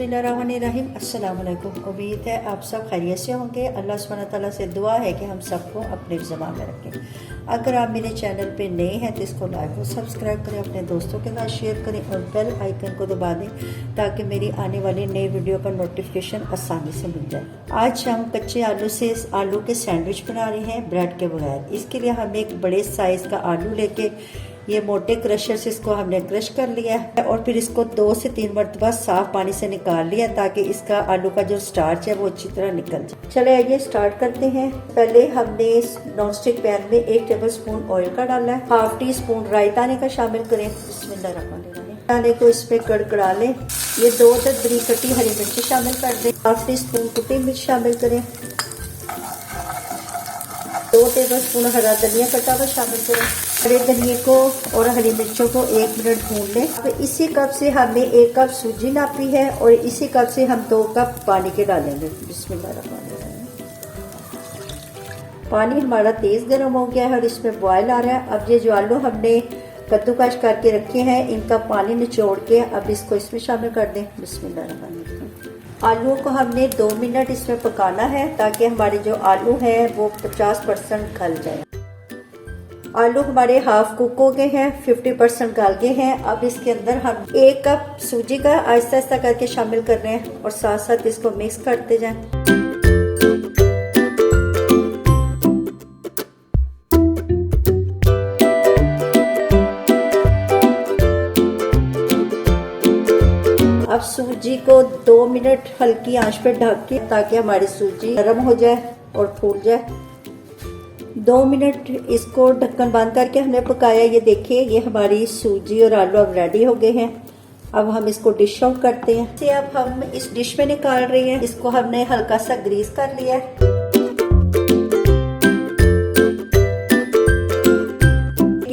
बिस्मिल्लाहिर्रहमानिर्रहीम। अस्सलाम वालेकुम। उम्मीद है आप सब खैरियत से होंगे। अल्लाह सुब्हानहू व तआला से दुआ है कि हम सबको अपने ज़बान में रखें। अगर आप मेरे चैनल पे नए हैं तो इसको लाइक और सब्सक्राइब करें, अपने दोस्तों के साथ शेयर करें और बेल आइकन को दबा दें ताकि मेरी आने वाली नई वीडियो का नोटिफिकेशन आसानी से मिल जाए। आज हम कच्चे आलू से आलू के सैंडविच बना रहे हैं ब्रेड के बगैर। इसके लिए हम एक बड़े साइज़ का आलू लेके ये मोटे क्रशर से इसको हमने क्रश कर लिया है और फिर इसको 2 से 3 मरतबा साफ पानी से निकाल लिया ताकि इसका आलू का जो स्टार्च है वो अच्छी तरह निकल जाए। चले आइए स्टार्ट करते हैं। पहले हमने इस नॉन स्टिक पैन में 1 टेबलस्पून ऑयल का डाला है। हाफ टी स्पून राई दाने का शामिल करें। बिस्मिल्लाहिर्रहमानिर्रहीम। दाने को इसमें कड़कड़ा लें। ये 2 बरीक कटी हरी मिर्ची शामिल कर दें। हाफ टी स्पून कुटी मिर्च शामिल करें। 2 टेबलस्पून हरा धनिया कटा हुआ शामिल करें। हरे धनिए को और हरी मिर्चों को 1 मिनट भून लें। तो इसी कप से हमने 1 कप सूजी नापी है और इसी कप से हम 2 कप पानी के डालेंगे। बिस्मिल्लाहिर्रहमानिर्रहीम। पानी हमारा तेज गर्म हो गया है और इसमें बॉयल आ रहा है। अब ये जो आलू हमने कद्दूकश करके रखे हैं इनका पानी निचोड़ के अब इसको इसमें शामिल कर दें। बिस्मिल्लाहिर्रहमानिर्रहीम। आलूओं को हमने 2 मिनट इसमें पकाना है ताकि हमारे जो आलू है वो 50% गल जाए। आलू हमारे हाफ कुक हो गए हैं, 50% गल गए हैं। अब इसके अंदर हम 1 कप सूजी का आहिस्ता आहिस्ता करके शामिल कर रहे हैं और साथ साथ इसको मिक्स करते जाएं। अब सूजी को 2 मिनट हल्की आंच पे ढक के ताकि हमारी सूजी नरम हो जाए और फूल जाए। 2 मिनट इसको ढक्कन बंद करके हमने पकाया। ये देखिए ये हमारी सूजी और आलू अब रेडी हो गए हैं। अब हम इसको डिश आउट करते हैं। इसे अब हम इस डिश में निकाल रहे हैं। इसको हमने हल्का सा ग्रीस कर लिया है।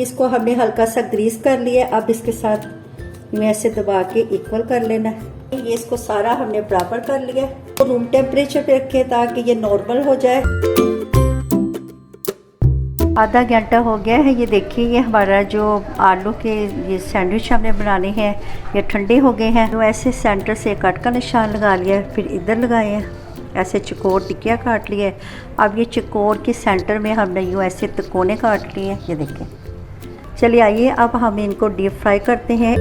इसको हमने हल्का सा ग्रीस कर लिया। अब इसके साथ में ऐसे दबा के इक्वल कर लेना है। ये इसको सारा हमने बराबर कर लिया तो रूम टेम्परेचर पे रखे ताकि ये नॉर्मल हो जाए। आधा घंटा हो गया है। ये देखिए ये हमारा जो आलू के ये सैंडविच हमने बनाने हैं ये ठंडे हो गए हैं। तो ऐसे सेंटर से कट का निशान लगा लिया, फिर इधर लगाए हैं, ऐसे चकोर टिकिया काट लिया। अब ये चकोर के सेंटर में हमने यूँ ऐसे तिकोने काट लिए हैं। ये देखिए। चलिए आइए अब हम इनको डीप फ्राई करते हैं।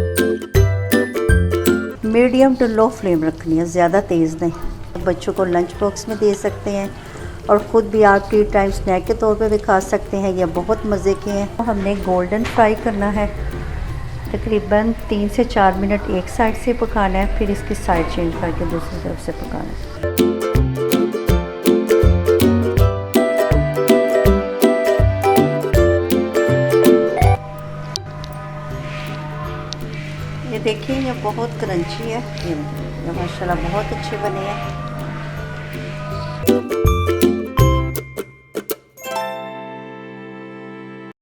मीडियम टू लो फ्लेम रखनी है, ज़्यादा तेज़ नहीं। बच्चों को लंच बॉक्स में दे सकते हैं और ख़ुद भी आप टी टाइम स्नैक के तौर पे भी खा सकते हैं। ये बहुत मज़े के हैं। तो हमने गोल्डन फ्राई करना है। तकरीबन 3 से 4 मिनट एक साइड से पकाना है, फिर इसकी साइड चेंज करके दूसरी तरफ से पकाना है। ये देखिए ये बहुत क्रंची है। ये माशाल्लाह बहुत अच्छे बने हैं।